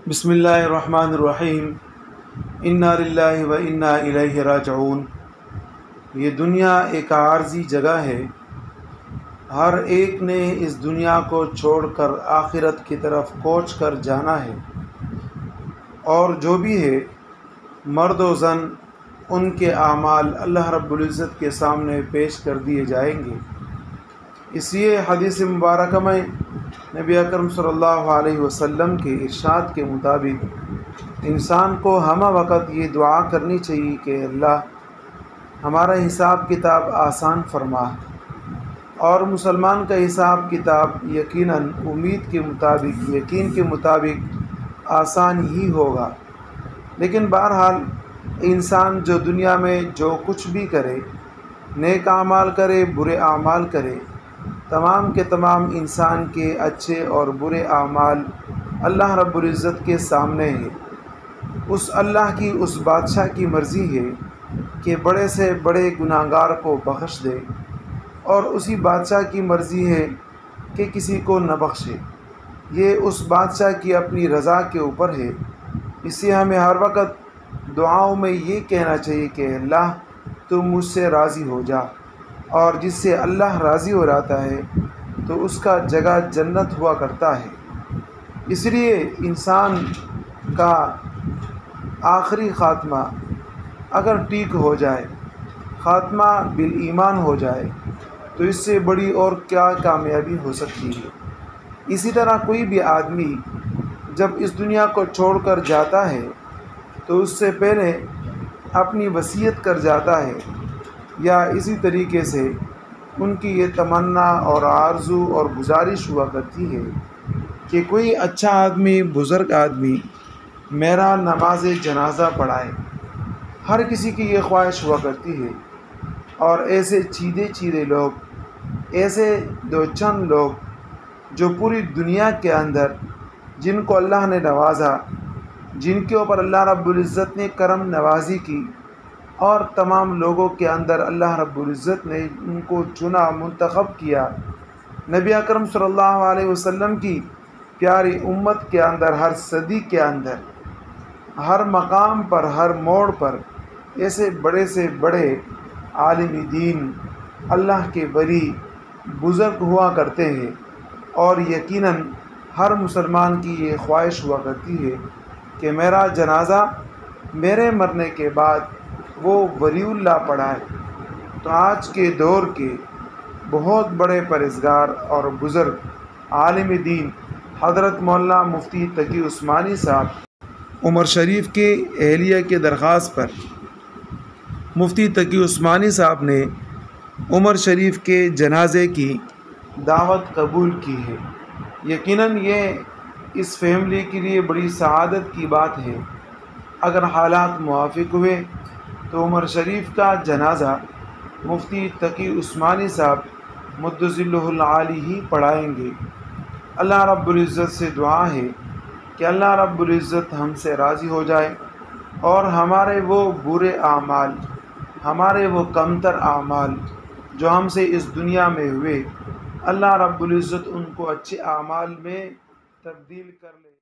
بسم اللہ الرحمن الرحیم۔ انا للہ و انا الیہ راجعون۔ یہ دنیا ایک عارضی جگہ ہے۔ ہر ایک نے اس دنیا کو چھوڑ کر آخرت کی طرف کوچ کر جانا ہے، اور جو بھی ہے مرد و زن، ان کے اعمال اللہ رب العزت کے سامنے پیش کر دیے جائیں گے۔ اس لیے حدیث مبارکہ میں نبی اکرم صلی اللہ علیہ وسلم کے ارشاد کے مطابق انسان کو ہمہ وقت یہ دعا کرنی چاہیے کہ اللہ ہمارا حساب کتاب آسان فرما۔ اور مسلمان کا حساب کتاب یقیناً امید کے مطابق، یقین کے مطابق آسان ہی ہوگا۔ لیکن بہرحال انسان جو دنیا میں جو کچھ بھی کرے، نیک اعمال کرے، برے اعمال کرے، تمام کے تمام انسان کے اچھے اور برے اعمال اللہ رب العزت کے سامنے ہے۔ اس اللہ کی، اس بادشاہ کی مرضی ہے کہ بڑے سے بڑے گناہگار کو بخش دے، اور اسی بادشاہ کی مرضی ہے کہ کسی کو نہ بخشے۔ یہ اس بادشاہ کی اپنی رضا کے اوپر ہے۔ اس لیے ہمیں ہر وقت دعاؤں میں یہ کہنا چاہیے کہ اللہ تو مجھ سے راضی ہو جا، اور جس سے اللہ راضی ہو جاتا ہے تو اس کا جگہ جنت ہوا کرتا ہے۔ اس لیے انسان کا آخری خاتمہ اگر ٹھیک ہو جائے، خاتمہ بالایمان ہو جائے، تو اس سے بڑی اور کیا کامیابی ہو سکتی ہے۔ اسی طرح کوئی بھی آدمی جب اس دنیا کو چھوڑ کر جاتا ہے تو اس سے پہلے اپنی وصیت کر جاتا ہے، یا اسی طریقے سے ان کی یہ تمنا اور آرزو اور گزارش ہوا کرتی ہے کہ کوئی اچھا آدمی، بزرگ آدمی میرا نماز جنازہ پڑھائے۔ ہر کسی کی یہ خواہش ہوا کرتی ہے، اور ایسے چیدے لوگ، ایسے دو چند لوگ جو پوری دنیا کے اندر جن کو اللہ نے نوازا، جن کے اوپر اللہ رب العزت نے کرم نوازی کی، اور تمام لوگوں کے اندر اللہ رب العزت نے ان کو چنا، منتخب کیا، نبی اکرم صلی اللہ علیہ وسلم کی پیاری امت کے اندر، ہر صدی کے اندر، ہر مقام پر، ہر موڑ پر ایسے بڑے سے بڑے عالم دین، اللہ کے ولی، بزرگ ہوا کرتے ہیں۔ اور یقیناً ہر مسلمان کی یہ خواہش ہوا کرتی ہے کہ میرا جنازہ میرے مرنے کے بعد وہ ولی اللہ پڑھائے۔ تو آج کے دور کے بہت بڑے پرہیزگار اور بزرگ عالم دین حضرت مولانا مفتی تقی عثمانی صاحب عمر شریف کے اہلیہ کے درخواست پر مفتی تقی عثمانی صاحب نے عمر شریف کے جنازے کی دعوت قبول کی ہے۔ یقیناً یہ اس فیملی کے لیے بڑی سعادت کی بات ہے۔ اگر حالات موافق ہوئے تو عمر شریف کا جنازہ مفتی تقی عثمانی صاحب مد ظلہ العالی ہی پڑھائیں گے۔ اللہ رب العزت سے دعا ہے کہ اللہ رب العزت ہم سے راضی ہو جائے، اور ہمارے وہ برے اعمال، ہمارے وہ کمتر اعمال جو ہم سے اس دنیا میں ہوئے، اللہ رب العزت ان کو اچھے اعمال میں تبدیل کر لے۔